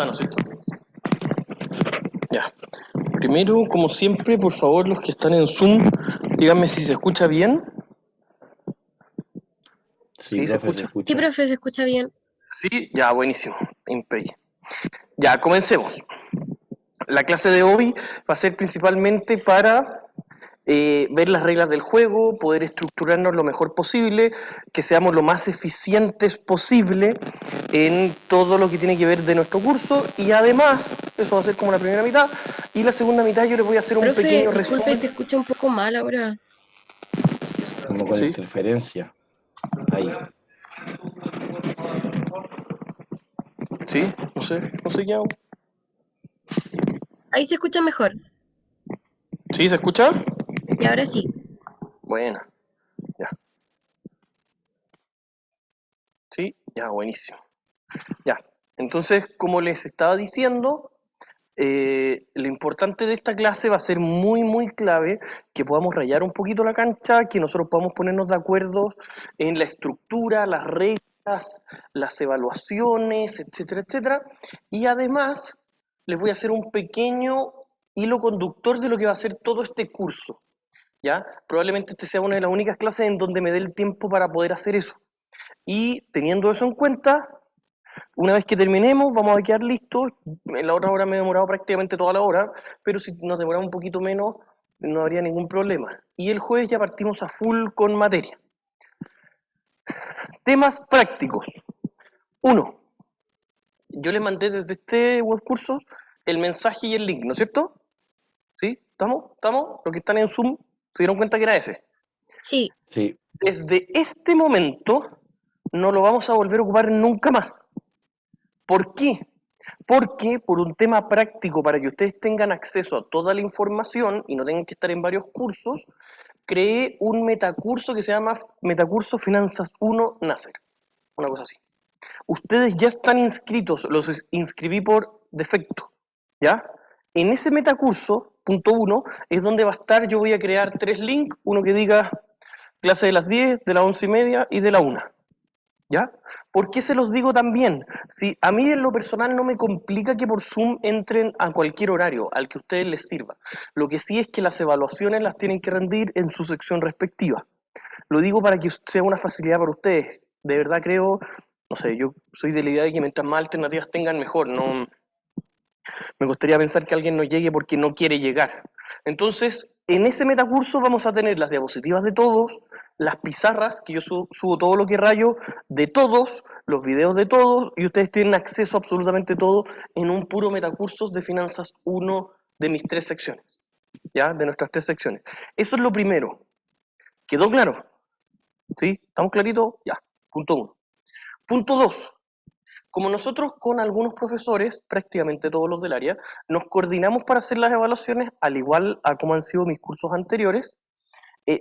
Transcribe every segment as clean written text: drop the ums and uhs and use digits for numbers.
está, ¿no es cierto? Ya. Primero, como siempre, por favor, los que están en Zoom, díganme si se escucha bien. Sí, ¿Sí se profe, se escucha? Sí, escucha. profe, se escucha bien. Sí, ya, buenísimo. Impeque. Ya, comencemos. La clase de hoy va a ser principalmente para ver las reglas del juego, poder estructurarnos lo mejor posible, que seamos lo más eficientes posible en todo lo que tiene que ver de nuestro curso, y además, eso va a ser como la primera mitad, y la segunda mitad yo les voy a hacer un Profe, pequeño disculpe, resumen. se escucha un poco mal ahora. Como con ¿Sí? interferencia. Ahí. ¿Sí? No sé qué hago. Ahí se escucha mejor. ¿Sí? ¿Se escucha? Y ahora sí. Bueno, ya. ¿Sí? Ya, buenísimo. Ya. Entonces, como les estaba diciendo, lo importante de esta clase va a ser muy clave que podamos rayar un poquito la cancha, que nosotros podamos ponernos de acuerdo en la estructura, las reglas, las evaluaciones, etcétera, etcétera. Y además les voy a hacer un pequeño hilo conductor de lo que va a ser todo este curso. ¿Ya? Probablemente esta sea una de las únicas clases en donde me dé el tiempo para poder hacer eso. Y teniendo eso en cuenta, una vez que terminemos, vamos a quedar listos. En la otra hora me he demorado prácticamente toda la hora, pero si nos demoramos un poquito menos, no habría ningún problema. Y el jueves ya partimos a full con materia. Temas prácticos. 1. Yo les mandé desde este web cursos el mensaje y el link, ¿no es cierto? ¿Sí? ¿Estamos? ¿Estamos? Los que están en Zoom se dieron cuenta que era ese. Sí, Sí, Desde este momento no lo vamos a volver a ocupar nunca más. ¿Por qué? Porque por un tema práctico, para que ustedes tengan acceso a toda la información y no tengan que estar en varios cursos, creé un metacurso que se llama Metacurso Finanzas 1 Nacer. Una cosa así. Ustedes ya están inscritos, los inscribí por defecto, ¿ya? En ese metacurso, punto 1, es donde va a estar, yo voy a crear 3 links, uno que diga clase de las 10, de las 11:30 y de la 1. ¿Ya? ¿Por qué se los digo también? Si a mí en lo personal no me complica que por Zoom entren a cualquier horario, al que a ustedes les sirva. Lo que sí es que las evaluaciones las tienen que rendir en su sección respectiva. Lo digo para que sea una facilidad para ustedes. De verdad creo, no sé, yo soy de la idea de que mientras más alternativas tengan, mejor. No, me gustaría pensar que alguien no llegue porque no quiere llegar. Entonces, en ese metacurso vamos a tener las diapositivas de todos, las pizarras, que yo subo todo lo que rayo de todos, los videos de todos, y ustedes tienen acceso a absolutamente todo en un puro metacursos de Finanzas 1 de mis 3 secciones, ¿ya? De nuestras 3 secciones. Eso es lo primero. ¿Quedó claro? ¿Sí? ¿Estamos claritos? Ya. Punto 1. Punto 2. Como nosotros con algunos profesores, prácticamente todos los del área, nos coordinamos para hacer las evaluaciones, al igual a como han sido mis cursos anteriores,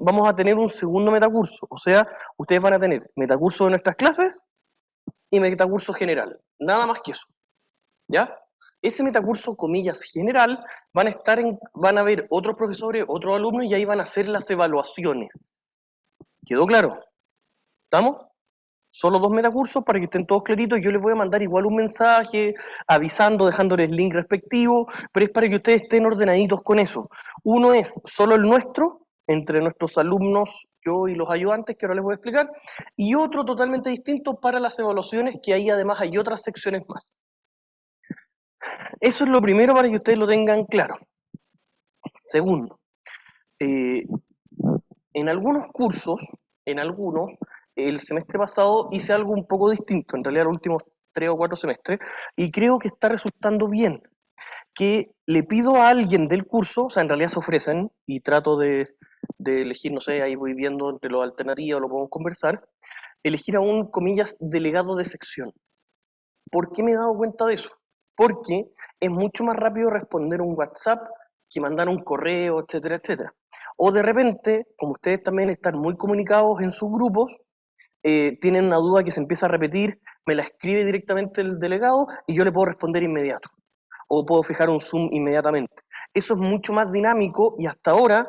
vamos a tener un segundo metacurso. O sea, ustedes van a tener metacurso de nuestras clases y metacurso general. Nada más que eso. ¿Ya? Ese metacurso, comillas, general, van a ver otros profesores, otros alumnos, y ahí van a hacer las evaluaciones. ¿Quedó claro? ¿Estamos? Solo 2 metacursos para que estén todos claritos. Yo les voy a mandar igual un mensaje avisando, dejándoles el link respectivo, pero es para que ustedes estén ordenaditos con eso. Uno es solo el nuestro, entre nuestros alumnos, yo y los ayudantes, que ahora les voy a explicar, y otro totalmente distinto para las evaluaciones, que ahí además hay otras secciones más. Eso es lo primero para que ustedes lo tengan claro. Segundo, eh, en algunos cursos, el semestre pasado hice algo un poco distinto, en realidad los últimos 3 o 4 semestres, y creo que está resultando bien, que le pido a alguien del curso, o sea, en realidad se ofrecen, y trato de elegir, no sé, ahí voy viendo entre las alternativas, lo podemos conversar, elegir a un, comillas, delegado de sección. ¿Por qué me he dado cuenta de eso? Porque es mucho más rápido responder un WhatsApp que mandar un correo, etcétera, etcétera. O de repente, como ustedes también están muy comunicados en sus grupos, tienen una duda que se empieza a repetir, me la escribe directamente el delegado y yo le puedo responder inmediato. O puedo fijar un Zoom inmediatamente. Eso es mucho más dinámico y hasta ahora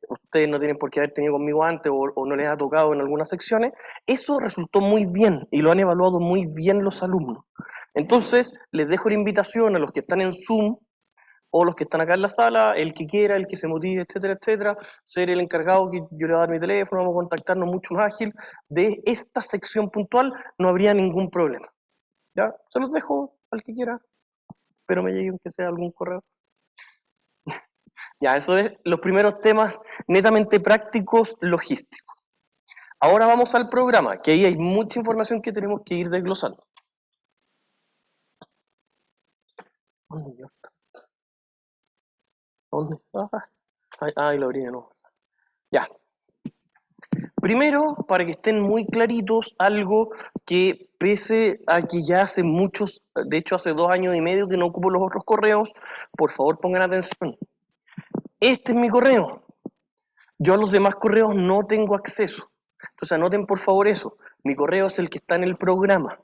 ustedes no tienen por qué haber tenido conmigo antes o no les ha tocado en algunas secciones, eso resultó muy bien y lo han evaluado muy bien los alumnos. Entonces, les dejo la invitación a los que están en Zoom o los que están acá en la sala, el que quiera, el que se motive, etcétera, etcétera, ser el encargado, que yo le voy a dar mi teléfono, vamos a contactarnos mucho más ágil, de esta sección puntual no habría ningún problema. ¿Ya? Se los dejo al que quiera, pero me llegue que sea algún correo. Ya, eso es los primeros temas netamente prácticos, logísticos. Ahora vamos al programa, que ahí hay mucha información que tenemos que ir desglosando. ¿Dónde yo está? ¿Dónde? Ahí lo abrí de nuevo. Ya. Primero, para que estén muy claritos, algo que pese a que ya hace muchos, de hecho hace 2 años y medio que no ocupo los otros correos, por favor pongan atención. Este es mi correo. Yo a los demás correos no tengo acceso. Entonces anoten por favor eso. Mi correo es el que está en el programa.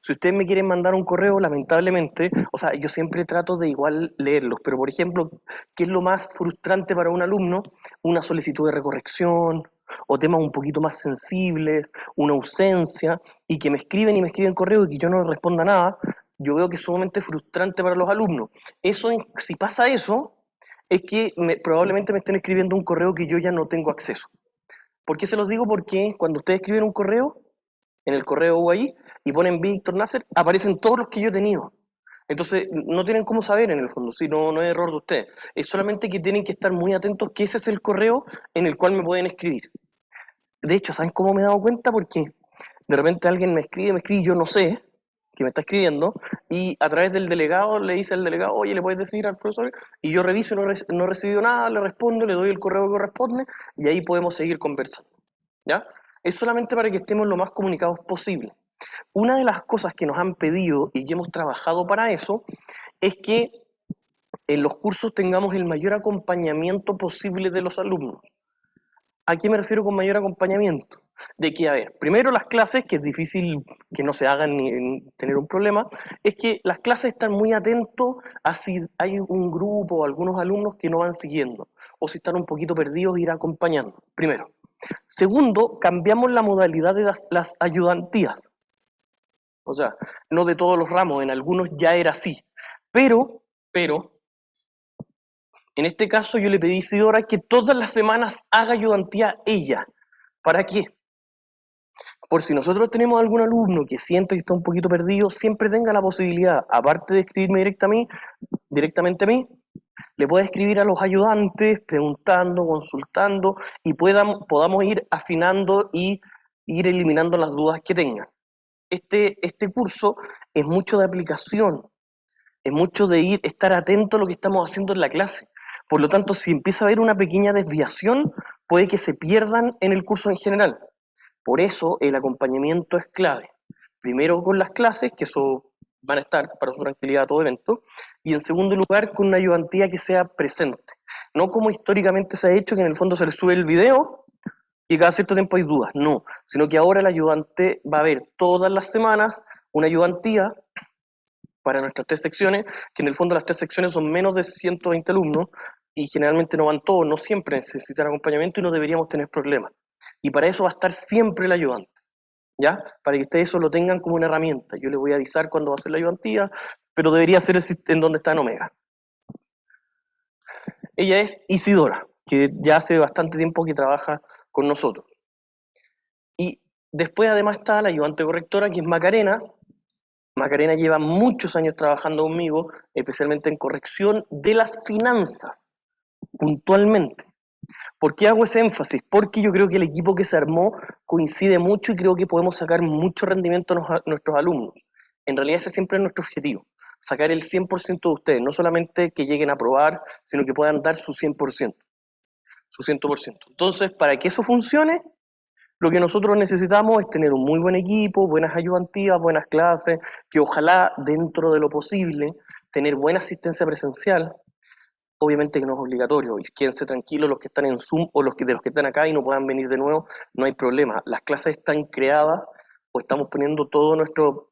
Si ustedes me quieren mandar un correo, lamentablemente, o sea, yo siempre trato de igual leerlos, pero por ejemplo, ¿qué es lo más frustrante para un alumno? Una solicitud de recorrección, o temas un poquito más sensibles, una ausencia, y que me escriben y me escriben correo y que yo no les responda nada, yo veo que es sumamente frustrante para los alumnos. Eso, si pasa eso, es que probablemente me estén escribiendo un correo que yo ya no tengo acceso. ¿Por qué se los digo? Porque cuando ustedes escriben un correo, en el correo UAI, y ponen Víctor Nasser, aparecen todos los que yo he tenido. Entonces, no tienen cómo saber en el fondo, si no, no es error de ustedes. Es solamente que tienen que estar muy atentos que ese es el correo en el cual me pueden escribir. De hecho, ¿saben cómo me he dado cuenta? Porque de repente alguien me escribe y yo no sé que me está escribiendo, y a través del delegado le dice al delegado, oye, ¿le puedes decir al profesor? Y yo reviso, no he recibido nada, le respondo, le doy el correo que corresponde, y ahí podemos seguir conversando. ¿Ya? Es solamente para que estemos lo más comunicados posible. Una de las cosas que nos han pedido y que hemos trabajado para eso es que en los cursos tengamos el mayor acompañamiento posible de los alumnos. ¿A qué me refiero con mayor acompañamiento? De que, a ver, primero las clases, que es difícil que no se hagan ni tener un problema, es que las clases están muy atentos a si hay un grupo o algunos alumnos que no van siguiendo, o si están un poquito perdidos, ir acompañando, primero. Segundo, cambiamos la modalidad de las ayudantías. O sea, no de todos los ramos, en algunos ya era así. Pero, en este caso yo le pedí a Isidora que todas las semanas haga ayudantía ella. ¿Para qué? Por si nosotros tenemos algún alumno que siente que está un poquito perdido, siempre tenga la posibilidad, aparte de escribirme directamente a mí, le puede escribir a los ayudantes, preguntando, consultando, y podamos ir afinando y ir eliminando las dudas que tengan. Este curso es mucho de aplicación, es mucho de estar atento a lo que estamos haciendo en la clase. Por lo tanto, si empieza a haber una pequeña desviación, puede que se pierdan en el curso en general. Por eso el acompañamiento es clave. Primero con las clases, que eso van a estar para su tranquilidad a todo evento, y en segundo lugar con una ayudantía que sea presente. No como históricamente se ha hecho, que en el fondo se le sube el video y cada cierto tiempo hay dudas. No, sino que ahora el ayudante va a ver todas las semanas una ayudantía para nuestras 3 secciones, que en el fondo las 3 secciones son menos de 120 alumnos, y generalmente no van todos, no siempre necesitan acompañamiento y no deberíamos tener problemas. Y para eso va a estar siempre el ayudante, ¿ya? Para que ustedes eso lo tengan como una herramienta. Yo les voy a avisar cuándo va a ser la ayudantía, pero debería ser en donde está en Omega. Ella es Isidora, que ya hace bastante tiempo que trabaja con nosotros. Y después además está la ayudante correctora, que es Macarena. Macarena lleva muchos años trabajando conmigo, especialmente en corrección de las finanzas, puntualmente. ¿Por qué hago ese énfasis? Porque yo creo que el equipo que se armó coincide mucho y creo que podemos sacar mucho rendimiento a nuestros alumnos. En realidad ese siempre es nuestro objetivo, sacar el 100% de ustedes, no solamente que lleguen a aprobar, sino que puedan dar su 100%, su 100%. Entonces, para que eso funcione, lo que nosotros necesitamos es tener un muy buen equipo, buenas ayudantías, buenas clases, que ojalá dentro de lo posible tener buena asistencia presencial. Obviamente que no es obligatorio, y quédense tranquilos los que están en Zoom o de los que están acá y no puedan venir de nuevo, no hay problema. Las clases están creadas o estamos poniendo todo nuestro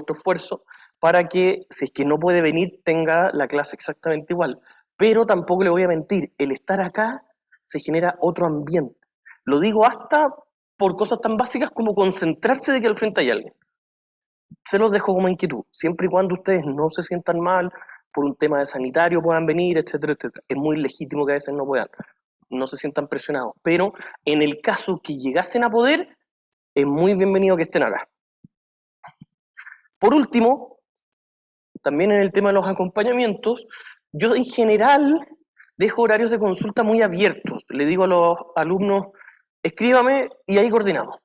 esfuerzo para que, si es que no puede venir, tenga la clase exactamente igual. Pero tampoco le voy a mentir, el estar acá se genera otro ambiente. Lo digo hasta por cosas tan básicas como concentrarse de que al frente hay alguien. Se los dejo como inquietud, siempre y cuando ustedes no se sientan mal, por un tema de sanitario puedan venir, etcétera, etcétera. Es muy legítimo que a veces no puedan, no se sientan presionados, pero en el caso que llegasen a poder, es muy bienvenido que estén acá. Por último, también en el tema de los acompañamientos, yo en general dejo horarios de consulta muy abiertos. Le digo a los alumnos, escríbame y ahí coordinamos.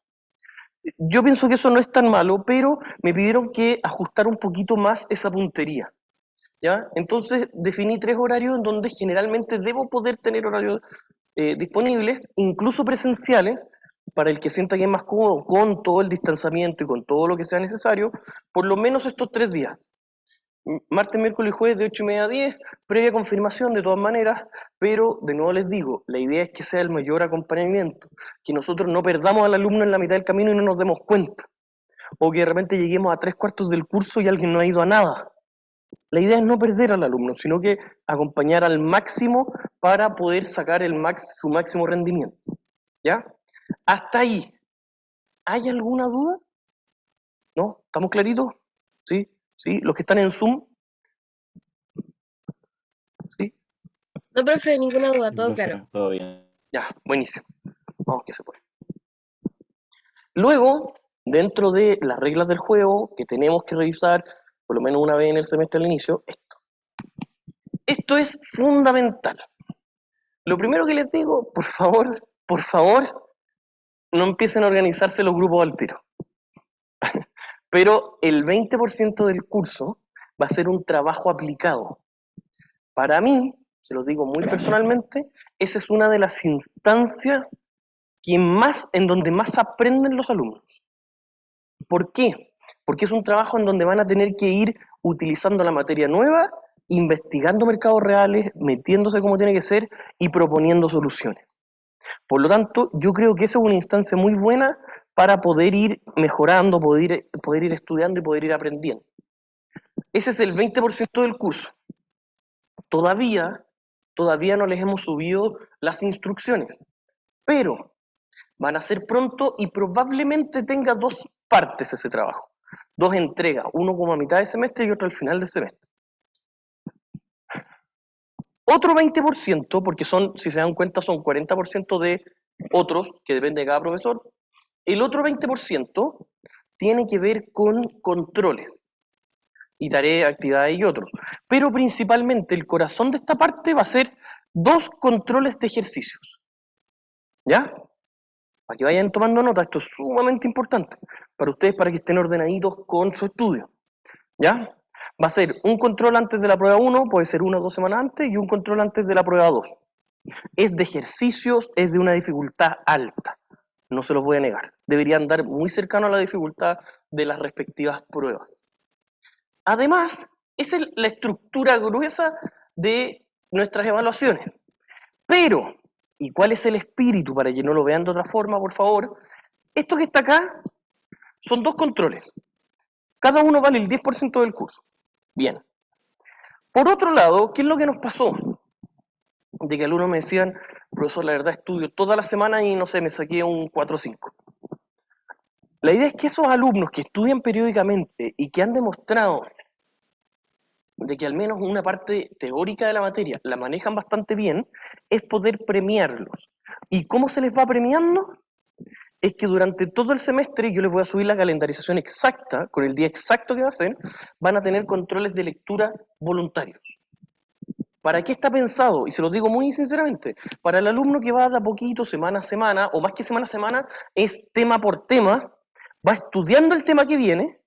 Yo pienso que eso no es tan malo, pero me pidieron que ajustara un poquito más esa puntería, ¿ya? Entonces definí 3 horarios en donde generalmente debo poder tener horarios disponibles, incluso presenciales, para el que sienta que es más cómodo, con todo el distanciamiento y con todo lo que sea necesario, por lo menos estos 3 días. Martes, miércoles y jueves de 8:30 a 10, previa confirmación de todas maneras, pero de nuevo les digo, la idea es que sea el mayor acompañamiento, que nosotros no perdamos al alumno en la mitad del camino y no nos demos cuenta, o que de repente lleguemos a 3/4 del curso y alguien no ha ido a nada. La idea es no perder al alumno, sino que acompañar al máximo para poder sacar su máximo rendimiento. ¿Ya? Hasta ahí. ¿Hay alguna duda? ¿No? ¿Estamos claritos? ¿Sí? ¿Sí? ¿Los que están en Zoom? ¿Sí? No, profe, ninguna duda, todo claro. Profe, todo bien. Ya, buenísimo. Vamos que se puede. Luego, dentro de las reglas del juego, que tenemos que revisar por lo menos una vez en el semestre al inicio, esto. Esto es fundamental. Lo primero que les digo, por favor, no empiecen a organizarse los grupos al tiro. Pero el 20% del curso va a ser un trabajo aplicado. Para mí, se los digo muy personalmente, esa es una de las instancias en donde más aprenden los alumnos. ¿Por qué? Porque es un trabajo en donde van a tener que ir utilizando la materia nueva, investigando mercados reales, metiéndose como tiene que ser y proponiendo soluciones. Por lo tanto, yo creo que esa es una instancia muy buena para poder ir mejorando, poder ir estudiando y poder ir aprendiendo. Ese es el 20% del curso. Todavía no les hemos subido las instrucciones, pero van a ser pronto y probablemente tenga 2 partes ese trabajo. 2 entregas, uno como a mitad de semestre y otro al final del semestre. Otro 20%, porque si se dan cuenta, son 40% de otros, que depende de cada profesor. El otro 20% tiene que ver con controles y tareas, actividades y otros. Pero principalmente el corazón de esta parte va a ser 2 controles de ejercicios. ¿Ya? Para que vayan tomando nota, esto es sumamente importante para ustedes, para que estén ordenaditos con su estudio. ¿Ya? Va a ser un control antes de la prueba 1, puede ser 1 o 2 semanas antes, y un control antes de la prueba 2. Es de ejercicios, es de una dificultad alta, no se los voy a negar. Debería andar muy cercano a la dificultad de las respectivas pruebas. Además, esa es la estructura gruesa de nuestras evaluaciones. Pero, ¿y cuál es el espíritu? Para que no lo vean de otra forma, por favor. Esto que está acá son 2 controles. Cada uno vale el 10% del curso. Bien. Por otro lado, ¿qué es lo que nos pasó? De que alumnos me decían, profesor, la verdad estudio toda la semana y no sé, me saqué un 4 o 5. La idea es que esos alumnos que estudian periódicamente y que han demostrado de que al menos una parte teórica de la materia la manejan bastante bien, es poder premiarlos. ¿Y cómo se les va premiando? Es que durante todo el semestre, yo les voy a subir la calendarización exacta, con el día exacto que va a ser, van a tener controles de lectura voluntarios. ¿Para qué está pensado? Y se lo digo muy sinceramente, para el alumno que va de a poquito, semana a semana, o más que semana a semana, es tema por tema, va estudiando el tema que viene,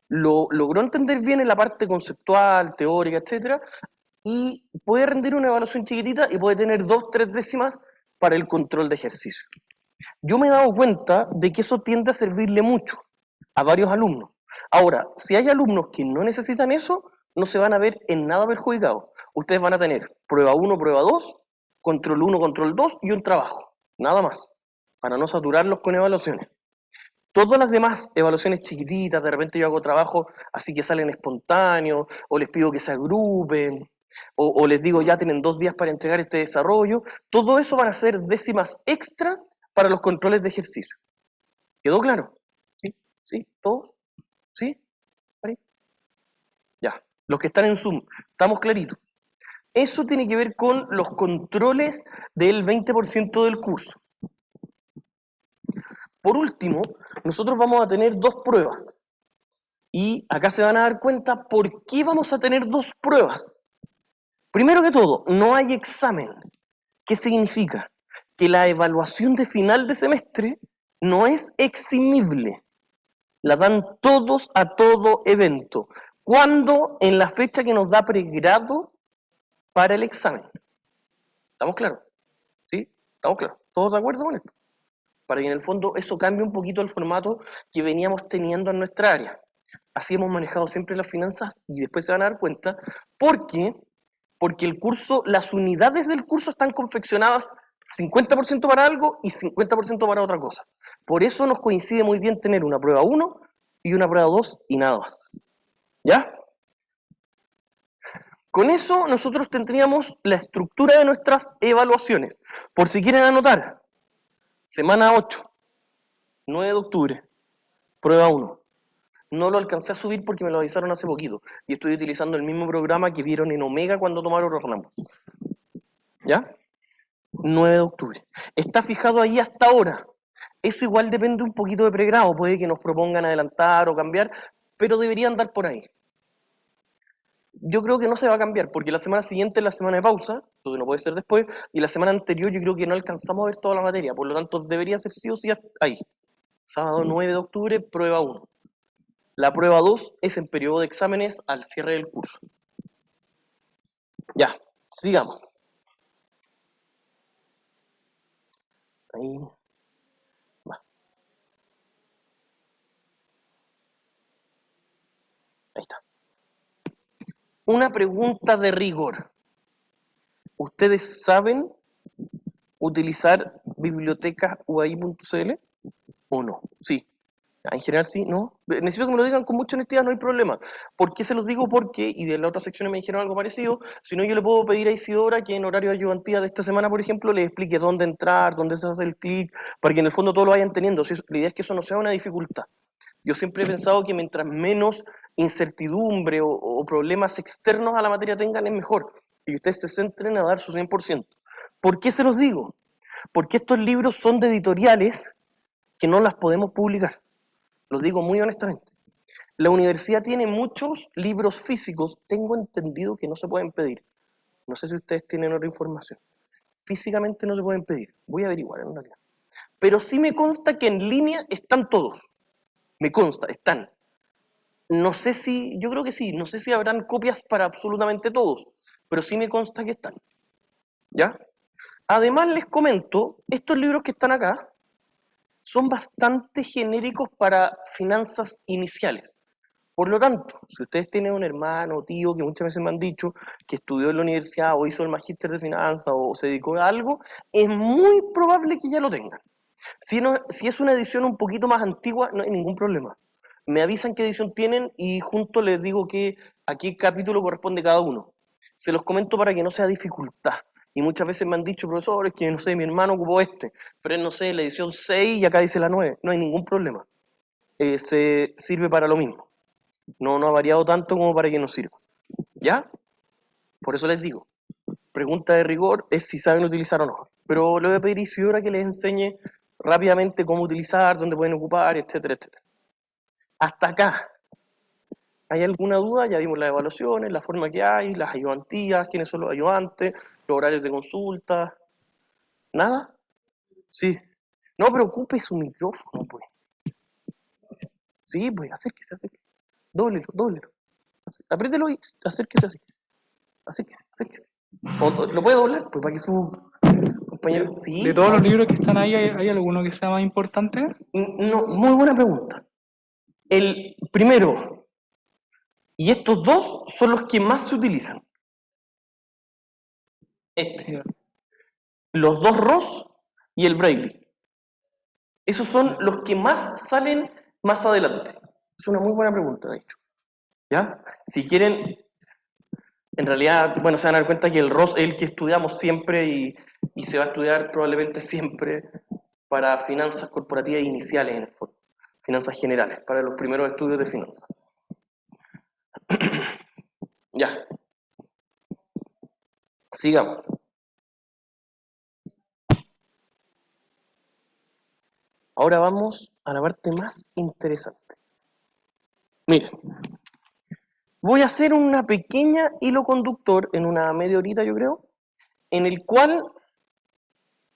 logró entender bien en la parte conceptual, teórica, etcétera, y puede rendir una evaluación chiquitita y puede tener 2, 3 décimas para el control de ejercicio. Yo me he dado cuenta de que eso tiende a servirle mucho a varios alumnos. Ahora, si hay alumnos que no necesitan eso, no se van a ver en nada perjudicados. Ustedes van a tener prueba 1, prueba 2, control 1, control 2 y un trabajo. Nada más, para no saturarlos con evaluaciones. Todas las demás evaluaciones chiquititas, de repente yo hago trabajo así que salen espontáneos, o les pido que se agrupen, o les digo ya tienen 2 días para entregar este desarrollo, todo eso van a ser décimas extras para los controles de ejercicio. ¿Quedó claro? ¿Sí? ¿Sí? ¿Todos? ¿Sí? ¿Ahí? Ya. Los que están en Zoom, ¿estamos claritos? Eso tiene que ver con los controles del 20% del curso. Por último, nosotros vamos a tener 2 pruebas. Y acá se van a dar cuenta por qué vamos a tener 2 pruebas. Primero que todo, no hay examen. ¿Qué significa? Que la evaluación de final de semestre no es eximible. La dan todos a todo evento. ¿Cuándo? En la fecha que nos da pregrado para el examen. ¿Estamos claros? ¿Sí? ¿Estamos claros? ¿Todos de acuerdo con esto? Para que en el fondo eso cambie un poquito el formato que veníamos teniendo en nuestra área. Así hemos manejado siempre las finanzas y después se van a dar cuenta porque el curso, las unidades del curso están confeccionadas 50% para algo y 50% para otra cosa. Por eso nos coincide muy bien tener una prueba 1 y una prueba 2 y nada más. ¿Ya? Con eso nosotros tendríamos la estructura de nuestras evaluaciones. Por si quieren anotar, semana 8, 9 de octubre, prueba 1. No lo alcancé a subir porque me lo avisaron hace poquito. Y estoy utilizando el mismo programa que vieron en Omega cuando tomaron los ramos. ¿Ya? 9 de octubre. Está fijado ahí hasta ahora. Eso igual depende un poquito de pregrado. Puede que nos propongan adelantar o cambiar, pero debería andar por ahí. Yo creo que no se va a cambiar, porque la semana siguiente es la semana de pausa, entonces no puede ser después, y la semana anterior yo creo que no alcanzamos a ver toda la materia, por lo tanto debería ser sí o sí ahí. Sábado 9 de octubre, prueba 1. La prueba 2 es en periodo de exámenes al cierre del curso. Ya, sigamos. Ahí va. Ahí está. Una pregunta de rigor. ¿Ustedes saben utilizar bibliotecas UAI.cl o no? Sí. En general sí, ¿no? Necesito que me lo digan con mucha honestidad, no hay problema. ¿Por qué se los digo? Porque, y de la otra sección me dijeron algo parecido, si no yo le puedo pedir a Isidora que en horario de ayudantía de esta semana, por ejemplo, le explique dónde entrar, dónde se hace el clic, para que en el fondo todo lo vayan teniendo. La idea es que eso no sea una dificultad. Yo siempre he pensado que mientras menos incertidumbre o problemas externos a la materia tengan, es mejor. Y ustedes se centren a dar su 100%. ¿Por qué se los digo? Porque estos libros son de editoriales que no las podemos publicar. Lo digo muy honestamente. La universidad tiene muchos libros físicos, tengo entendido que no se pueden pedir. No sé si ustedes tienen otra información. Físicamente no se pueden pedir. Voy a averiguar en realidad. Pero sí me consta que en línea están todos. Me consta, están. No sé si, yo creo que sí, no sé si habrán copias para absolutamente todos, pero sí me consta que están. ¿Ya? Además les comento, estos libros que están acá son bastante genéricos para finanzas iniciales. Por lo tanto, si ustedes tienen un hermano o tío que muchas veces me han dicho que estudió en la universidad o hizo el magíster de finanzas o se dedicó a algo, es muy probable que ya lo tengan. Si es una edición un poquito más antigua, no hay ningún problema. Me avisan qué edición tienen y junto les digo a qué capítulo corresponde cada uno. Se los comento para que no sea dificultad. Y muchas veces me han dicho, profesores, que no sé, mi hermano ocupó pero él no sé, la edición 6 y acá dice la 9. No hay ningún problema. Se sirve para lo mismo. No ha variado tanto como para que nos sirva. ¿Ya? Por eso les digo, pregunta de rigor es si saben utilizar o no. Pero le voy a pedir a Isidora que les enseñe rápidamente cómo utilizar, dónde pueden ocupar, etcétera, etcétera. Hasta acá. ¿Hay alguna duda? Ya vimos las evaluaciones, la forma que hay, las ayudantías, quiénes son los ayudantes, los horarios de consulta. ¿Nada? Sí. No preocupe su micrófono, pues. Sí, pues, acérquese. Dóblelo. Apriételo y acérquese así. Acérquese. ¿Lo puede doblar? Pues para que su compañero... Sí. De todos los libros que están ahí, ¿hay alguno que sea más importante? No, muy buena pregunta. El primero, y estos dos son los que más se utilizan. Los dos Ross y el Braille. Esos son los que más salen más adelante. Es una muy buena pregunta, de hecho. ¿Ya? Si quieren, En realidad, bueno, se van a dar cuenta que el ROS es el que estudiamos siempre y se va a estudiar probablemente siempre para finanzas corporativas iniciales, en el fondo. Finanzas generales, para los primeros estudios de finanzas. Ya. Sigamos. Ahora vamos a la parte más interesante. Miren, voy a hacer una pequeña hilo conductor en una media horita, yo creo, en el cual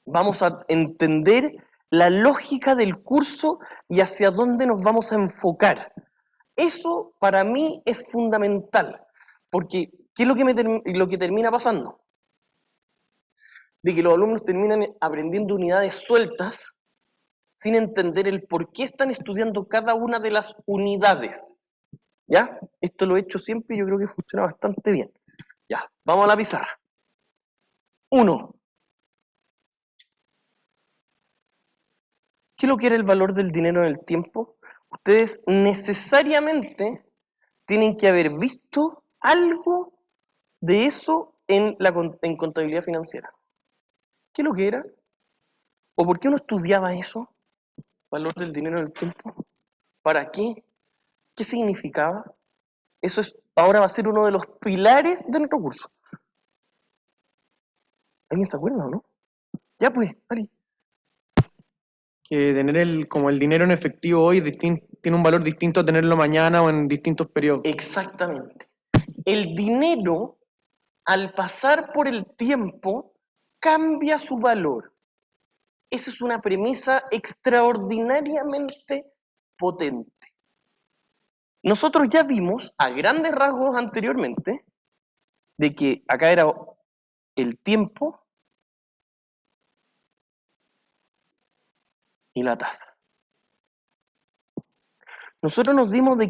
vamos a entender la lógica del curso y hacia dónde nos vamos a enfocar. Eso para mí es fundamental, porque ¿qué es lo que termina pasando? De que los alumnos terminan aprendiendo unidades sueltas sin entender el por qué están estudiando cada una de las unidades. ¿Ya? Esto lo he hecho siempre y yo creo que funciona bastante bien. Ya, vamos a la pizarra. 1. ¿Qué es lo que era el valor del dinero en el tiempo? Ustedes necesariamente tienen que haber visto algo de eso en contabilidad financiera. ¿Qué es lo que era? ¿O por qué uno estudiaba eso? ¿Valor del dinero en el tiempo? ¿Para qué? ¿Qué significaba? Eso ahora va a ser uno de los pilares de nuestro curso. ¿Alguien se acuerda o no? Ya pues, Ari. Que tener como el dinero en efectivo hoy tiene un valor distinto a tenerlo mañana o en distintos periodos. Exactamente. El dinero, al pasar por el tiempo, cambia su valor. Esa es una premisa extraordinariamente potente. Nosotros ya vimos a grandes rasgos anteriormente de que acá era el tiempo y la tasa. Nosotros nos dimos cuenta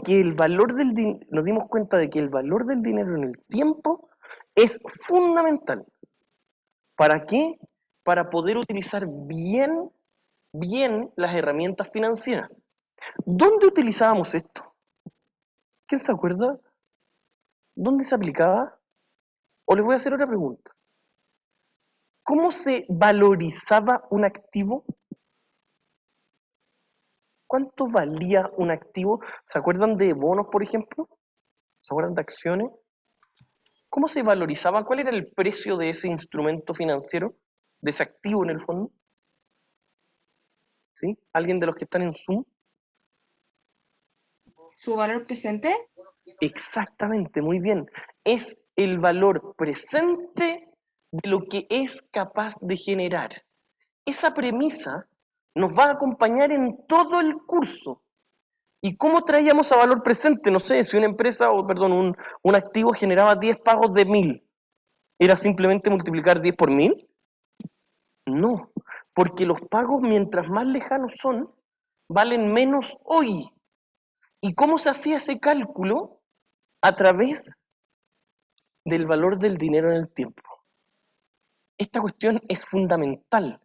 de que el valor del dinero en el tiempo es fundamental. ¿Para qué? Para poder utilizar bien las herramientas financieras. ¿Dónde utilizábamos esto? ¿Quién se acuerda? ¿Dónde se aplicaba? O les voy a hacer otra pregunta. ¿Cómo se valorizaba un activo? ¿Cuánto valía un activo? ¿Se acuerdan de bonos, por ejemplo? ¿Se acuerdan de acciones? ¿Cómo se valorizaba? ¿Cuál era el precio de ese instrumento financiero? ¿De ese activo en el fondo? ¿Sí? ¿Alguien de los que están en Zoom? ¿Su valor presente? Exactamente, muy bien. Es el valor presente de lo que es capaz de generar. Esa premisa nos va a acompañar en todo el curso. ¿Y cómo traíamos a valor presente? No sé, si una empresa, un activo generaba 10 pagos de 1000, ¿era simplemente multiplicar 10 por 1000? No, porque los pagos, mientras más lejanos son, valen menos hoy. ¿Y cómo se hacía ese cálculo? A través del valor del dinero en el tiempo. Esta cuestión es fundamental,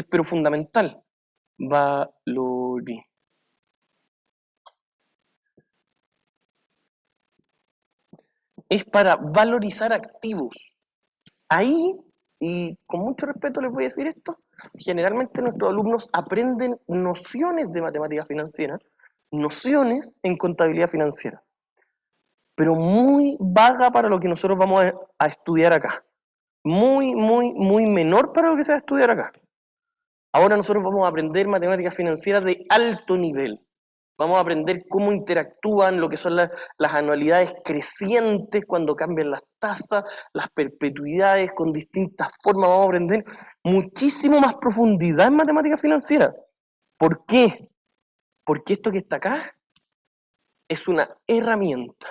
pero fundamental. Valori. Es para valorizar activos. Ahí, y con mucho respeto les voy a decir esto, generalmente nuestros alumnos aprenden nociones de matemática financiera, nociones en contabilidad financiera, pero muy vaga para lo que nosotros vamos a estudiar acá. Muy menor para lo que se va a estudiar acá. Ahora nosotros vamos a aprender matemáticas financieras de alto nivel. Vamos a aprender cómo interactúan lo que son las anualidades crecientes cuando cambian las tasas, las perpetuidades con distintas formas. Vamos a aprender muchísimo más profundidad en matemáticas financieras. ¿Por qué? Porque esto que está acá es una herramienta.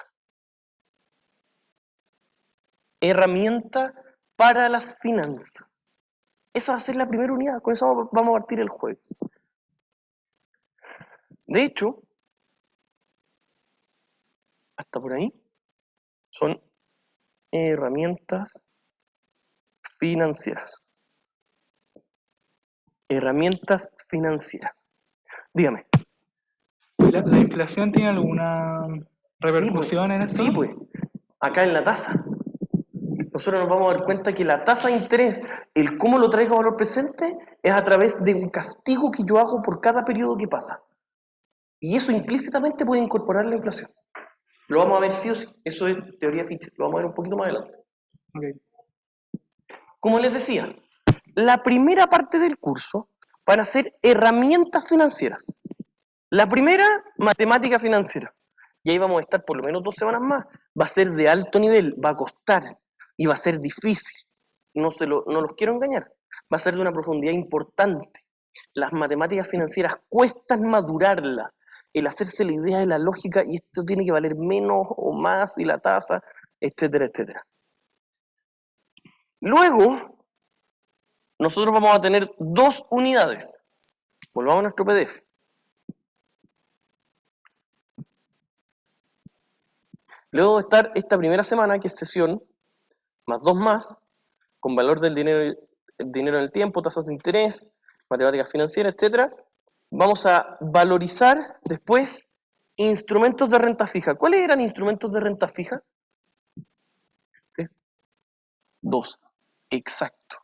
Herramienta para las finanzas. Esa va a ser la primera unidad. Con eso vamos a partir el jueves. De hecho, hasta por ahí, son herramientas financieras. Herramientas financieras. Dígame. ¿La inflación tiene alguna repercusión en esto? Sí, pues. Acá en la tasa. nosotros nos vamos a dar cuenta que la tasa de interés, el cómo lo traigo a valor presente, es a través de un castigo que yo hago por cada periodo que pasa. Y eso implícitamente puede incorporar la inflación. Lo vamos a ver sí o sí. Eso es teoría Fischer. Lo vamos a ver un poquito más adelante. Okay. Como les decía, la primera parte del curso van a ser herramientas financieras. La primera, matemática financiera. Y ahí vamos a estar por lo menos 2 semanas más. Va a ser de alto nivel, va a costar y va a ser difícil. No los quiero engañar. Va a ser de una profundidad importante. Las matemáticas financieras cuestan madurarlas, el hacerse la idea de la lógica y esto tiene que valer menos o más y la tasa, etcétera, etcétera. Luego, nosotros vamos a tener 2 unidades. Volvamos a nuestro PDF. Luego va a estar esta primera semana, que es sesión, más 2 más, con valor del dinero en el tiempo, tasas de interés, matemáticas financieras, etc. Vamos a valorizar después instrumentos de renta fija. ¿Cuáles eran instrumentos de renta fija? 2. Exacto.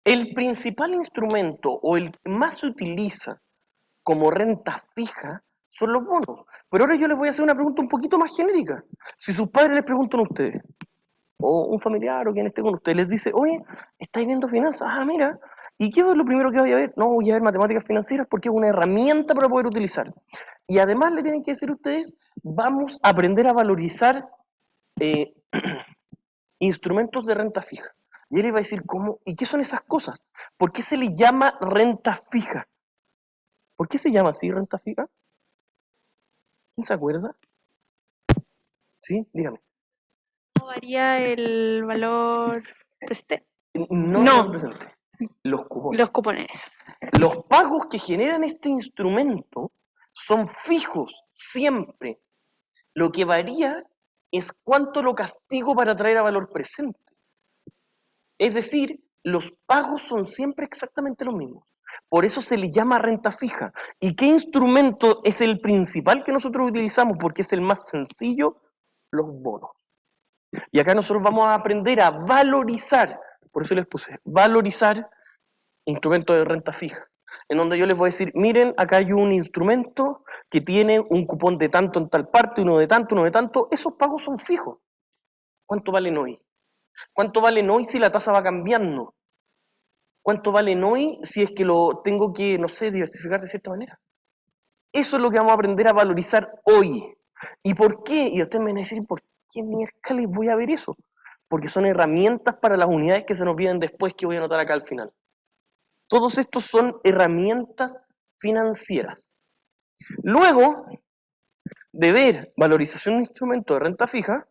El principal instrumento o el que más se utiliza como renta fija son los bonos. Pero ahora yo les voy a hacer una pregunta un poquito más genérica. Si sus padres les preguntan a ustedes, o un familiar o quien esté con ustedes, les dice, oye, ¿estáis viendo finanzas? Ah, mira, ¿y qué es lo primero que voy a ver? No, voy a ver matemáticas financieras porque es una herramienta para poder utilizar. Y además le tienen que decir a ustedes, vamos a aprender a valorizar instrumentos de renta fija. Y él iba a decir, ¿cómo? ¿Y qué son esas cosas? ¿Por qué se le llama renta fija? ¿Por qué se llama así renta fija? ¿Quién se acuerda? ¿Sí? Dígame. ¿No varía el valor presente? No, No. el presente. Los cupones. Los cupones. Los pagos que generan este instrumento son fijos siempre. Lo que varía es cuánto lo castigo para traer a valor presente. Es decir, los pagos son siempre exactamente los mismos. Por eso se le llama renta fija. ¿Y qué instrumento es el principal que nosotros utilizamos? Porque es el más sencillo, los bonos. Y acá nosotros vamos a aprender a valorizar, por eso les puse, valorizar instrumentos de renta fija. En donde yo les voy a decir, miren, acá hay un instrumento que tiene un cupón de tanto en tal parte, uno de tanto, esos pagos son fijos. ¿Cuánto valen hoy? ¿Cuánto valen hoy si la tasa va cambiando? ¿Cuánto valen hoy si es que lo tengo que, no sé, diversificar de cierta manera? Eso es lo que vamos a aprender a valorizar hoy. ¿Y por qué? Y ustedes me van a decir, ¿por qué miércoles voy a ver eso? Porque son herramientas para las unidades que se nos piden después, que voy a anotar acá al final. Todos estos son herramientas financieras. Luego de ver valorización de instrumentos de renta fija,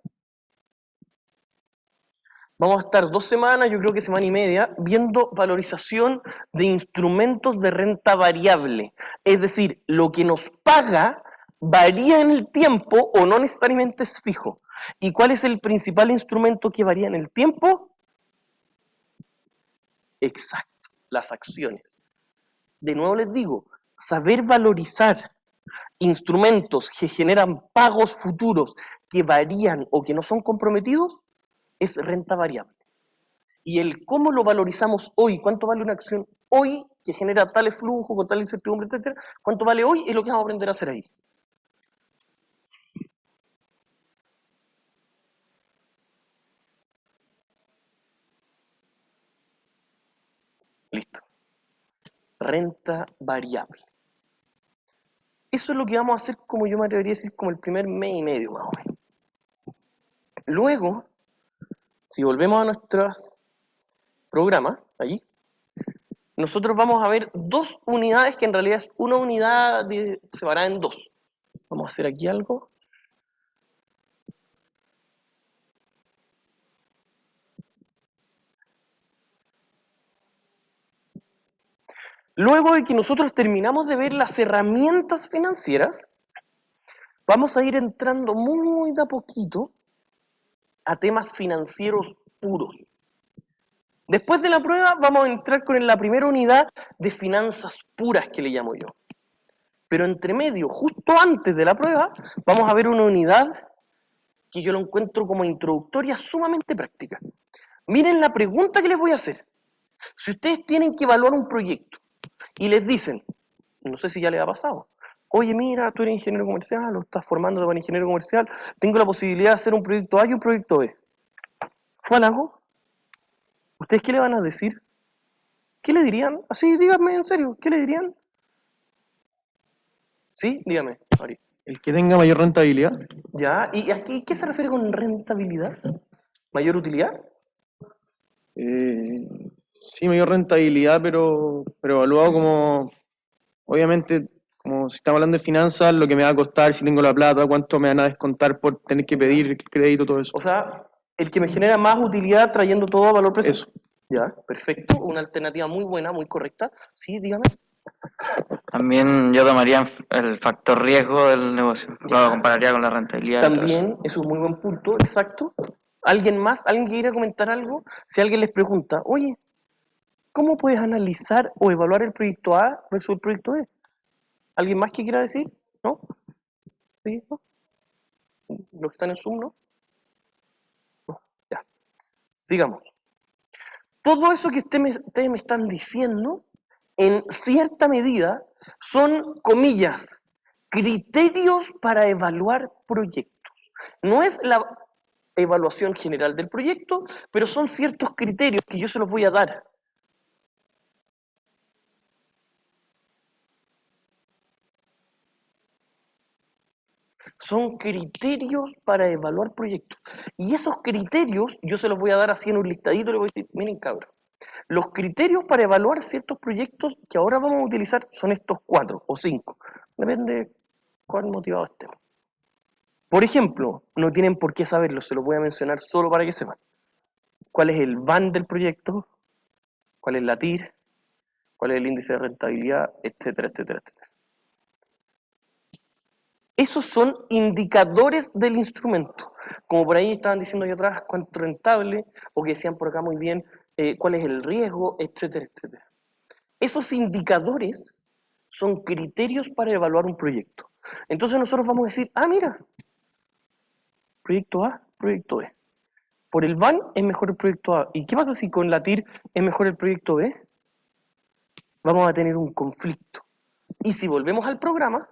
vamos a estar 2 semanas, yo creo que semana y media, viendo valorización de instrumentos de renta variable. Es decir, lo que nos paga varía en el tiempo o no necesariamente es fijo. ¿Y cuál es el principal instrumento que varía en el tiempo? Exacto, las acciones. De nuevo les digo, saber valorizar instrumentos que generan pagos futuros que varían o que no son comprometidos es renta variable. Y el cómo lo valorizamos hoy, cuánto vale una acción hoy que genera tales flujos, con tal incertidumbre, etcétera, cuánto vale hoy es lo que vamos a aprender a hacer ahí. Listo. Renta variable. Eso es lo que vamos a hacer, como yo me atrevería a decir, como el primer mes y medio más o menos. Luego, si volvemos a nuestros programas, allí, nosotros vamos a ver 2 unidades que en realidad es una unidad separada en 2. Vamos a hacer aquí algo. Luego de que nosotros terminamos de ver las herramientas financieras, vamos a ir entrando muy de a poquito a temas financieros puros. Después de la prueba vamos a entrar con la primera unidad de finanzas puras, que le llamo yo. Pero entre medio, justo antes de la prueba, vamos a ver una unidad que yo lo encuentro como introductoria sumamente práctica. Miren la pregunta que les voy a hacer. Si ustedes tienen que evaluar un proyecto y les dicen, no sé si ya les ha pasado, oye, mira, tú eres ingeniero comercial o estás formándote para ingeniero comercial, tengo la posibilidad de hacer un proyecto A y un proyecto B. ¿Cuál hago? ¿Ustedes qué le van a decir? ¿Qué le dirían? Así, díganme en serio, ¿qué le dirían? Sí, dígame, Ari. El que tenga mayor rentabilidad. ¿Ya? ¿Y aquí qué se refiere con rentabilidad? ¿Mayor utilidad? Sí, mayor rentabilidad, pero evaluado como, obviamente, como si estamos hablando de finanzas, lo que me va a costar, si tengo la plata, cuánto me van a descontar por tener que pedir el crédito, todo eso. O sea, el que me genera más utilidad trayendo todo a valor presente. Eso. Ya, perfecto. Una alternativa muy buena, muy correcta. Sí, dígame. También yo tomaría el factor riesgo del negocio, lo compararía con la rentabilidad. y todo eso. También es un muy buen punto, exacto. ¿Alguien más? ¿Alguien quiere comentar algo? Si alguien les pregunta, oye, ¿cómo puedes analizar o evaluar el proyecto A versus el proyecto B? ¿Alguien más que quiera decir? ¿No? ¿Sí? ¿No? ¿Los que están en Zoom, no? No, ya. Sigamos. Todo eso que ustedes me están diciendo, en cierta medida, son, comillas, criterios para evaluar proyectos. No es la evaluación general del proyecto, pero son ciertos criterios que yo se los voy a dar. Son criterios para evaluar proyectos. Y esos criterios yo se los voy a dar así en un listadito y les voy a decir, miren cabrón, los criterios para evaluar ciertos proyectos que ahora vamos a utilizar son estos 4 o 5. Depende de cuál motivado estemos. Por ejemplo, no tienen por qué saberlo, se los voy a mencionar solo para que sepan. ¿Cuál es el VAN del proyecto? ¿Cuál es la TIR? ¿Cuál es el índice de rentabilidad? Etcétera, etcétera, etcétera. Esos son indicadores del instrumento. Como por ahí estaban diciendo allá atrás cuánto rentable, o que decían por acá muy bien cuál es el riesgo, etcétera, etcétera. Esos indicadores son criterios para evaluar un proyecto. Entonces nosotros vamos a decir, ah, mira, proyecto A, proyecto B. Por el VAN es mejor el proyecto A. ¿Y qué pasa si con la TIR es mejor el proyecto B? Vamos a tener un conflicto. Y si volvemos al programa,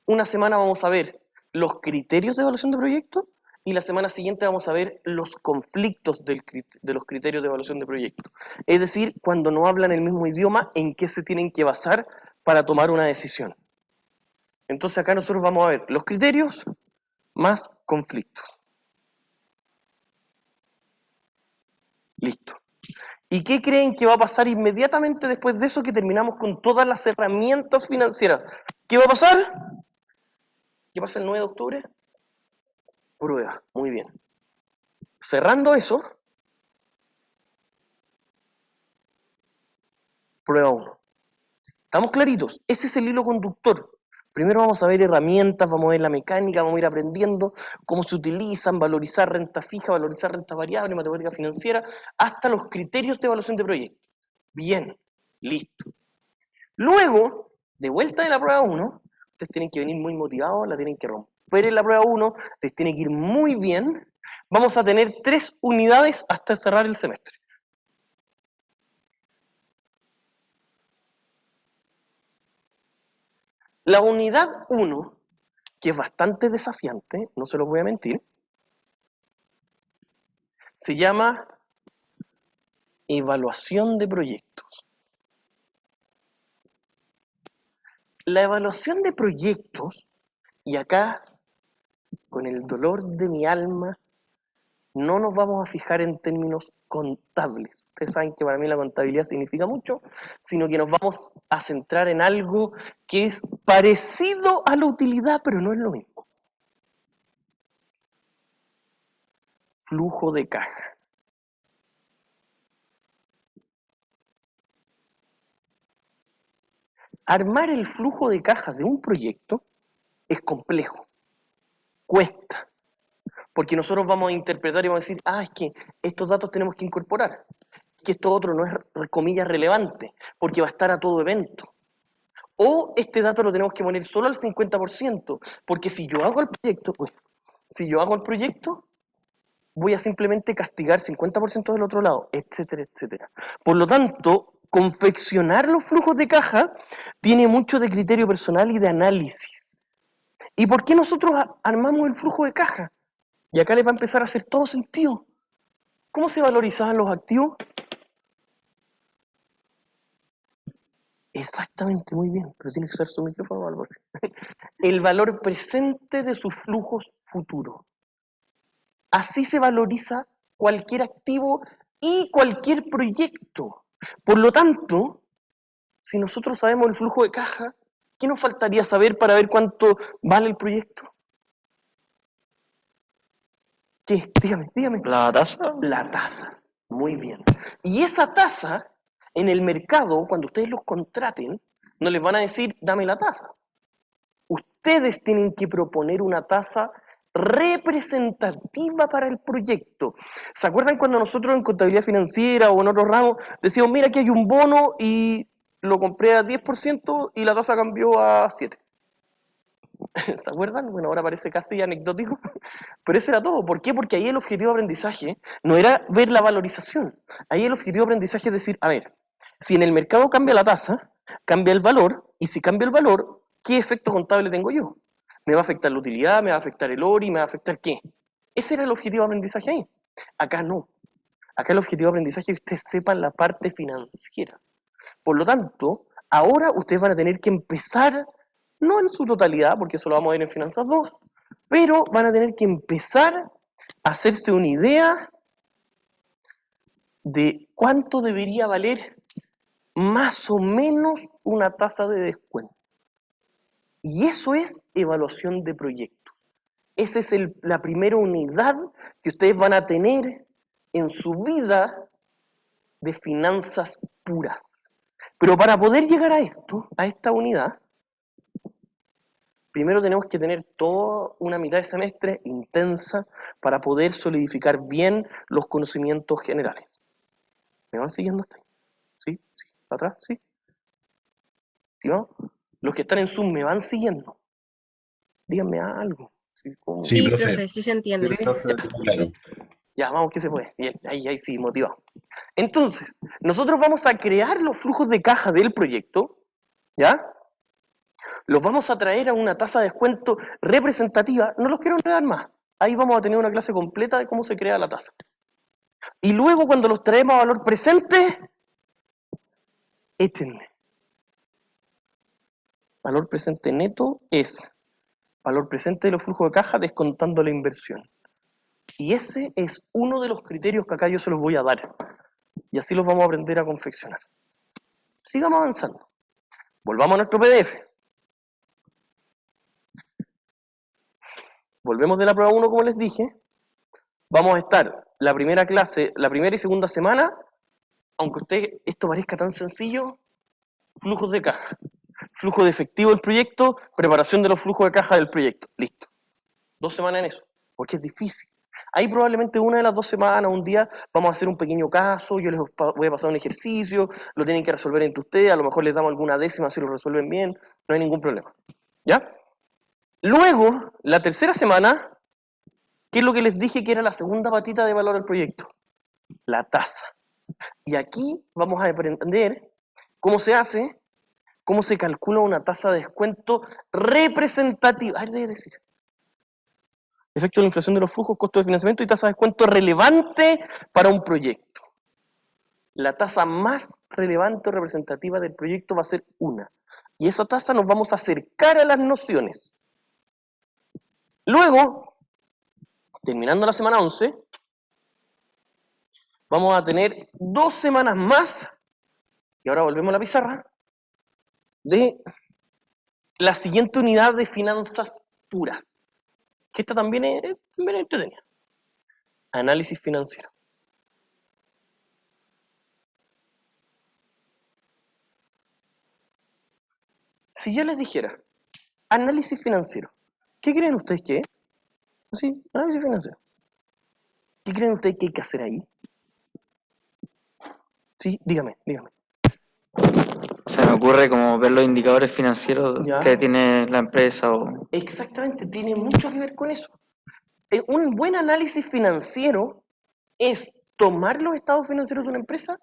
una semana vamos a ver los criterios de evaluación de proyectos y la semana siguiente vamos a ver los conflictos de los criterios de evaluación de proyectos. Es decir, cuando no hablan el mismo idioma, en qué se tienen que basar para tomar una decisión. Entonces acá nosotros vamos a ver los criterios más conflictos. Listo. ¿Y qué creen que va a pasar inmediatamente después de eso que terminamos con todas las herramientas financieras? ¿Qué va a pasar? ¿Qué pasa el 9 de octubre? Prueba, muy bien. Cerrando eso, prueba 1. ¿Estamos claritos? Ese es el hilo conductor. Primero vamos a ver herramientas, vamos a ver la mecánica, vamos a ir aprendiendo cómo se utilizan, valorizar renta fija, valorizar renta variable, matemática financiera, hasta los criterios de evaluación de proyectos. Bien, listo. Luego, de vuelta de la prueba 1, ustedes tienen que venir muy motivados, la tienen que romper en la prueba 1, les tiene que ir muy bien. Vamos a tener 3 unidades hasta cerrar el semestre. La unidad 1, que es bastante desafiante, no se los voy a mentir, se llama evaluación de proyectos. La evaluación de proyectos, y acá, con el dolor de mi alma, no nos vamos a fijar en términos contables. Ustedes saben que para mí la contabilidad significa mucho, sino que nos vamos a centrar en algo que es parecido a la utilidad, pero no es lo mismo. Flujo de caja. Armar el flujo de caja de un proyecto es complejo, cuesta, porque nosotros vamos a interpretar y vamos a decir, ah, es que estos datos tenemos que incorporar, que esto otro no es, comillas, relevante, porque va a estar a todo evento. O este dato lo tenemos que poner solo al 50%, porque si yo hago el proyecto, voy a simplemente castigar 50% del otro lado, etcétera, etcétera. Por lo tanto, confeccionar los flujos de caja tiene mucho de criterio personal y de análisis. ¿Y por qué nosotros armamos el flujo de caja? Y acá les va a empezar a hacer todo sentido. ¿Cómo se valorizaban los activos? Exactamente, muy bien, pero tiene que usar su micrófono al próximo. El valor presente de sus flujos futuros. Así se valoriza cualquier activo y cualquier proyecto. Por lo tanto, si nosotros sabemos el flujo de caja, ¿qué nos faltaría saber para ver cuánto vale el proyecto? ¿Qué? Dígame. ¿La tasa? La tasa. Muy bien. Y esa tasa, en el mercado, cuando ustedes los contraten, no les van a decir, dame la tasa. Ustedes tienen que proponer una tasa representativa para el proyecto. ¿Se acuerdan cuando nosotros en contabilidad financiera o en otros ramos decíamos, mira, aquí hay un bono y lo compré a 10% y la tasa cambió a 7%? ¿Se acuerdan? Bueno, ahora parece casi anecdótico, pero ese era todo. ¿Por qué? Porque ahí el objetivo de aprendizaje no era ver la valorización. Ahí el objetivo de aprendizaje es decir, a ver, si en el mercado cambia la tasa, cambia el valor, y si cambia el valor, ¿qué efecto contable tengo yo? ¿Me va a afectar la utilidad? ¿Me va a afectar el ORI? ¿Me va a afectar qué? Ese era el objetivo de aprendizaje ahí. Acá no. Acá el objetivo de aprendizaje es que ustedes sepan la parte financiera. Por lo tanto, ahora ustedes van a tener que empezar, no en su totalidad, porque eso lo vamos a ver en Finanzas 2, pero van a tener que empezar a hacerse una idea de cuánto debería valer más o menos una tasa de descuento. Y eso es evaluación de proyectos. Esa es la primera unidad que ustedes van a tener en su vida de finanzas puras. Pero para poder llegar a esto, a esta unidad, primero tenemos que tener toda una mitad de semestre intensa para poder solidificar bien los conocimientos generales. ¿Me van siguiendo hasta ahí? ¿Sí? ¿Sí? ¿Para atrás? ¿Sí? ¿Sí no? Los que están en Zoom, ¿me van siguiendo? Díganme algo. ¿Sí? ¿Cómo? Sí, profe, sí se entiende. Claro. Ya, vamos que se puede. Bien, ahí sí, motivado. Entonces, nosotros vamos a crear los flujos de caja del proyecto, ¿ya? Los vamos a traer a una tasa de descuento representativa. No los quiero enredar más. Ahí vamos a tener una clase completa de cómo se crea la tasa. Y luego, cuando los traemos a valor presente, échenle. Valor presente neto es valor presente de los flujos de caja descontando la inversión. Y ese es uno de los criterios que acá yo se los voy a dar. Y así los vamos a aprender a confeccionar. Sigamos avanzando. Volvamos a nuestro PDF. Volvemos de la prueba 1, como les dije. Vamos a estar la primera clase, la primera y segunda semana, aunque a usted esto parezca tan sencillo, flujos de caja. Flujo de efectivo del proyecto, preparación de los flujos de caja del proyecto. Listo. 2 semanas en eso, porque es difícil. Ahí probablemente una de las 2 semanas, un día, vamos a hacer un pequeño caso, yo les voy a pasar un ejercicio, lo tienen que resolver entre ustedes, a lo mejor les damos alguna décima si lo resuelven bien, no hay ningún problema. ¿Ya? Luego, la tercera semana, ¿qué es lo que les dije que era la segunda patita de valor del proyecto? La tasa. Y aquí vamos a aprender cómo se hace, cómo se calcula una tasa de descuento representativa. Es decir, efecto de la inflación de los flujos, costo de financiamiento y tasa de descuento relevante para un proyecto. La tasa más relevante o representativa del proyecto va a ser una. Y esa tasa nos vamos a acercar a las nociones. Luego, terminando la semana 11, vamos a tener 2 semanas más, y ahora volvemos a la pizarra, de la siguiente unidad de finanzas puras, que esta también es entretenida. Análisis financiero. Si yo les dijera, análisis financiero, ¿qué creen ustedes que es? Sí, análisis financiero. ¿Qué creen ustedes que hay que hacer ahí? Sí, dígame. Se me ocurre como ver los indicadores financieros Ya. que tiene la empresa o... Exactamente, tiene mucho que ver con eso. Un buen análisis financiero es tomar los estados financieros de una empresa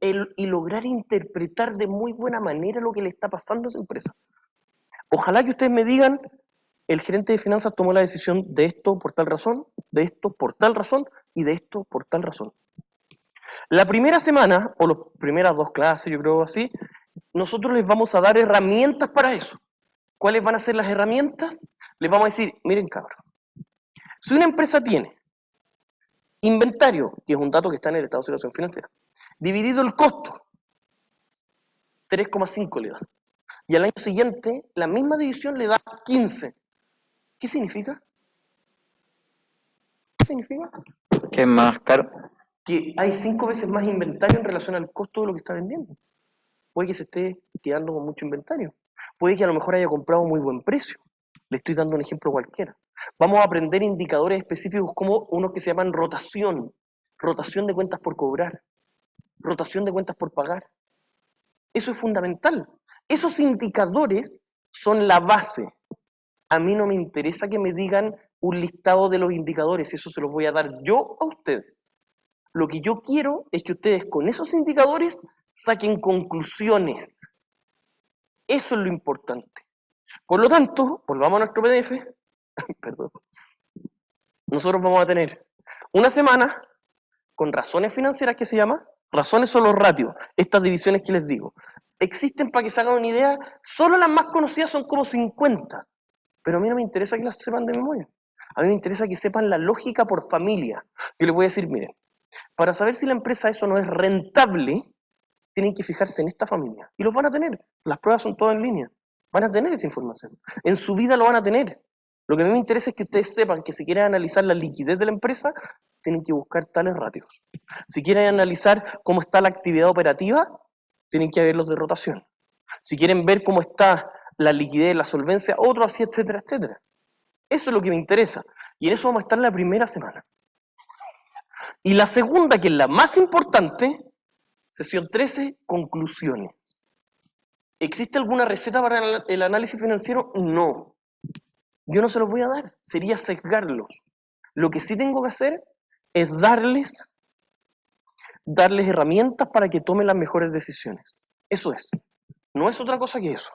y lograr interpretar de muy buena manera lo que le está pasando a esa empresa. Ojalá que ustedes me digan, el gerente de finanzas tomó la decisión de esto por tal razón, de esto por tal razón y de esto por tal razón. La primera semana, o las primeras 2 clases, yo creo así, nosotros les vamos a dar herramientas para eso. ¿Cuáles van a ser las herramientas? Les vamos a decir, miren cabros, si una empresa tiene inventario, que es un dato que está en el estado de situación financiera, dividido el costo, 3,5 le da. Y al año siguiente, la misma división le da 15. ¿Qué significa? ¿Qué significa? que es más caro. Que hay 5 veces más inventario en relación al costo de lo que está vendiendo. Puede que se esté quedando con mucho inventario. Puede que a lo mejor haya comprado a muy buen precio. Le estoy dando un ejemplo cualquiera. Vamos a aprender indicadores específicos como unos que se llaman rotación. Rotación de cuentas por cobrar. Rotación de cuentas por pagar. Eso es fundamental. Esos indicadores son la base. A mí no me interesa que me digan un listado de los indicadores, eso se los voy a dar yo a ustedes. Lo que yo quiero es que ustedes con esos indicadores saquen conclusiones. Eso es lo importante. Por lo tanto, volvamos a nuestro PDF. Perdón. Nosotros vamos a tener una semana con razones financieras, que se llama. Razones son los ratios, estas divisiones que les digo. Existen, para que se hagan una idea, solo las más conocidas son como 50. Pero a mí no me interesa que las sepan de memoria. A mí me interesa que sepan la lógica por familia. Yo les voy a decir, miren, para saber si la empresa eso no es rentable, tienen que fijarse en esta familia. Y los van a tener. Las pruebas son todas en línea. Van a tener esa información. En su vida lo van a tener. Lo que a mí me interesa es que ustedes sepan que si quieren analizar la liquidez de la empresa, tienen que buscar tales ratios. Si quieren analizar cómo está la actividad operativa, tienen que ver los de rotación. Si quieren ver cómo está la liquidez, la solvencia, otro así, etcétera, etcétera. Eso es lo que me interesa. Y en eso vamos a estar la primera semana. Y la segunda, que es la más importante, sesión 13, conclusiones. ¿Existe alguna receta para el análisis financiero? No. Yo no se los voy a dar. Sería sesgarlos. Lo que sí tengo que hacer es darles herramientas para que tomen las mejores decisiones. Eso es. No es otra cosa que eso.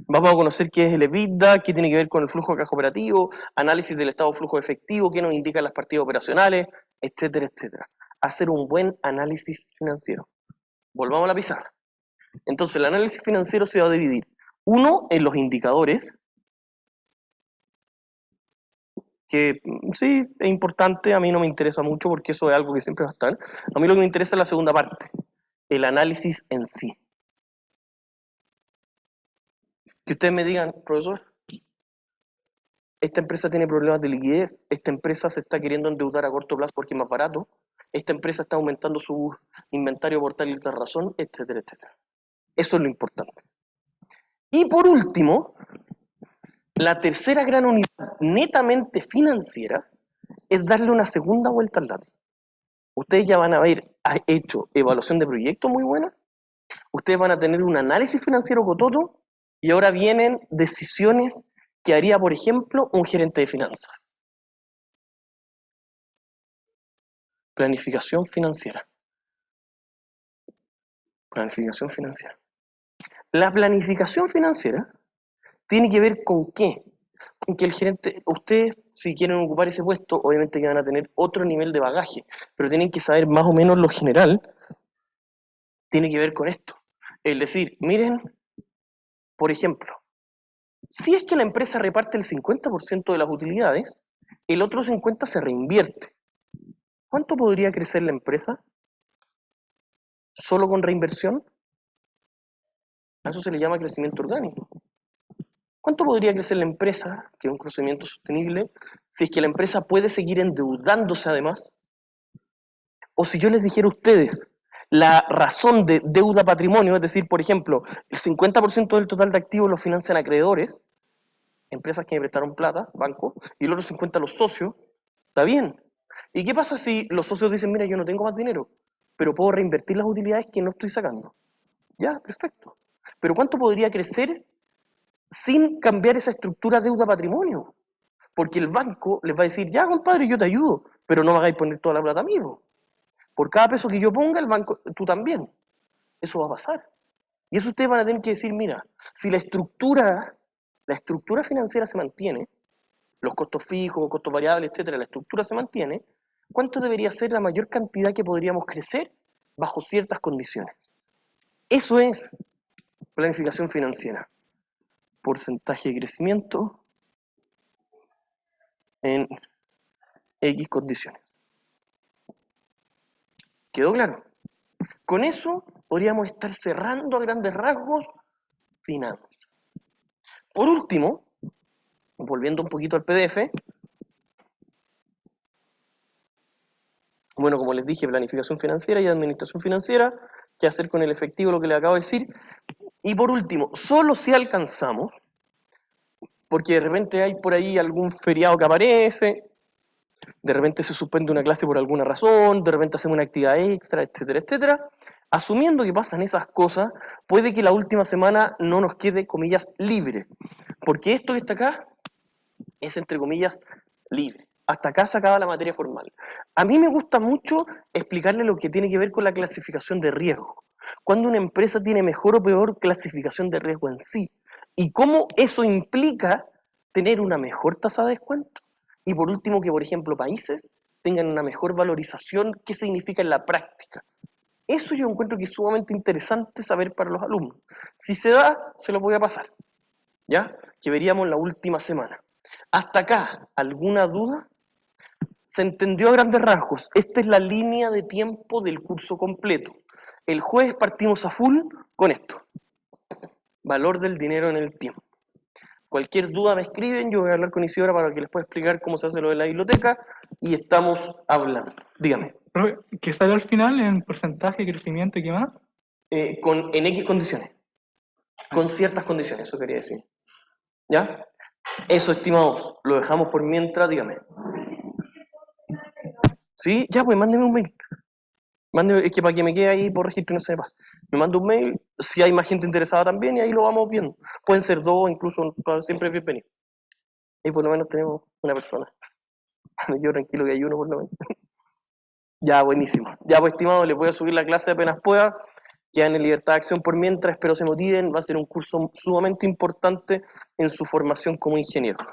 Vamos a conocer qué es el EBITDA, qué tiene que ver con el flujo de caja operativo, análisis del estado de flujo efectivo, qué nos indican las partidas operacionales, etcétera, etcétera. Hacer un buen análisis financiero. Volvamos a la pizarra. Entonces, el análisis financiero se va a dividir. Uno, en los indicadores, que sí, es importante, a mí no me interesa mucho porque eso es algo que siempre va a estar. A mí lo que me interesa es la segunda parte, el análisis en sí. Que ustedes me digan, profesor, esta empresa tiene problemas de liquidez, esta empresa se está queriendo endeudar a corto plazo porque es más barato, esta empresa está aumentando su inventario por tal y tal razón, etcétera, etcétera. Eso es lo importante. Y por último, la tercera gran unidad netamente financiera es darle una segunda vuelta al lápiz. Ustedes ya van a haber hecho evaluación de proyectos muy buena, ustedes van a tener un análisis financiero cototo, y ahora vienen decisiones que haría, por ejemplo, un gerente de finanzas. Planificación financiera. Planificación financiera. La planificación financiera tiene que ver con qué. Con que el gerente, ustedes, si quieren ocupar ese puesto, obviamente que van a tener otro nivel de bagaje, pero tienen que saber más o menos lo general, tiene que ver con esto. Es decir, miren, por ejemplo, si es que la empresa reparte el 50% de las utilidades, el otro 50% se reinvierte. ¿Cuánto podría crecer la empresa? ¿Solo con reinversión? A eso se le llama crecimiento orgánico. ¿Cuánto podría crecer la empresa, que es un crecimiento sostenible, si es que la empresa puede seguir endeudándose además? O si yo les dijera a ustedes la razón de deuda-patrimonio, es decir, por ejemplo, el 50% del total de activos lo financian acreedores, empresas que me prestaron plata, banco, y el otro 50% los socios, está bien. ¿Y qué pasa si los socios dicen, mira, yo no tengo más dinero, pero puedo reinvertir las utilidades que no estoy sacando? Ya, perfecto. Pero ¿cuánto podría crecer sin cambiar esa estructura deuda-patrimonio? Porque el banco les va a decir, ya compadre, yo te ayudo, pero no me hagáis poner toda la plata a mí, po. Por cada peso que yo ponga, el banco, tú también. Eso va a pasar. Y eso ustedes van a tener que decir, mira, si la estructura financiera se mantiene, los costos fijos, costos variables, etcétera, la estructura se mantiene, ¿cuánto debería ser la mayor cantidad que podríamos crecer bajo ciertas condiciones? Eso es planificación financiera. Porcentaje de crecimiento en X condiciones. ¿Quedó claro? Con eso podríamos estar cerrando a grandes rasgos finanzas. Por último, volviendo un poquito al PDF, bueno, como les dije, planificación financiera y administración financiera, qué hacer con el efectivo, lo que les acabo de decir. Y por último, solo si alcanzamos, porque de repente hay por ahí algún feriado que aparece, de repente se suspende una clase por alguna razón, de repente hacemos una actividad extra, etcétera, etcétera. Asumiendo que pasan esas cosas, puede que la última semana no nos quede, comillas, libre. Porque esto que está acá es, entre comillas, libre. Hasta acá se acaba la materia formal. A mí me gusta mucho explicarle lo que tiene que ver con la clasificación de riesgo. Cuando una empresa tiene mejor o peor clasificación de riesgo en sí. Y cómo eso implica tener una mejor tasa de descuento. Y por último, que por ejemplo países tengan una mejor valorización, ¿qué significa en la práctica? Eso yo encuentro que es sumamente interesante saber para los alumnos. Si se da, se los voy a pasar. ¿Ya? Que veríamos la última semana. Hasta acá, ¿alguna duda? Se entendió a grandes rasgos. Esta es la línea de tiempo del curso completo. El jueves partimos a full con esto. Valor del dinero en el tiempo. Cualquier duda me escriben, yo voy a hablar con Isidora para que les pueda explicar cómo se hace lo de la biblioteca y estamos hablando. Dígame. Profe, ¿qué sale al final en porcentaje, crecimiento y qué más? En X condiciones. Con ciertas condiciones, eso quería decir. ¿Ya? Eso, estimados, lo dejamos por mientras, dígame. ¿Sí? Ya, pues mándeme un mail. Mándeme, es que para que me quede ahí por registro y no se me pase. Me manda un mail, si hay más gente interesada también, y ahí lo vamos viendo. Pueden ser dos, incluso, siempre es bienvenido. Y por lo menos tenemos una persona. Yo tranquilo que hay uno por lo menos. Ya, buenísimo. Ya, pues, estimados, les voy a subir la clase apenas pueda. Quedan en libertad de acción por mientras, espero se motiven. Va a ser un curso sumamente importante en su formación como ingenieros.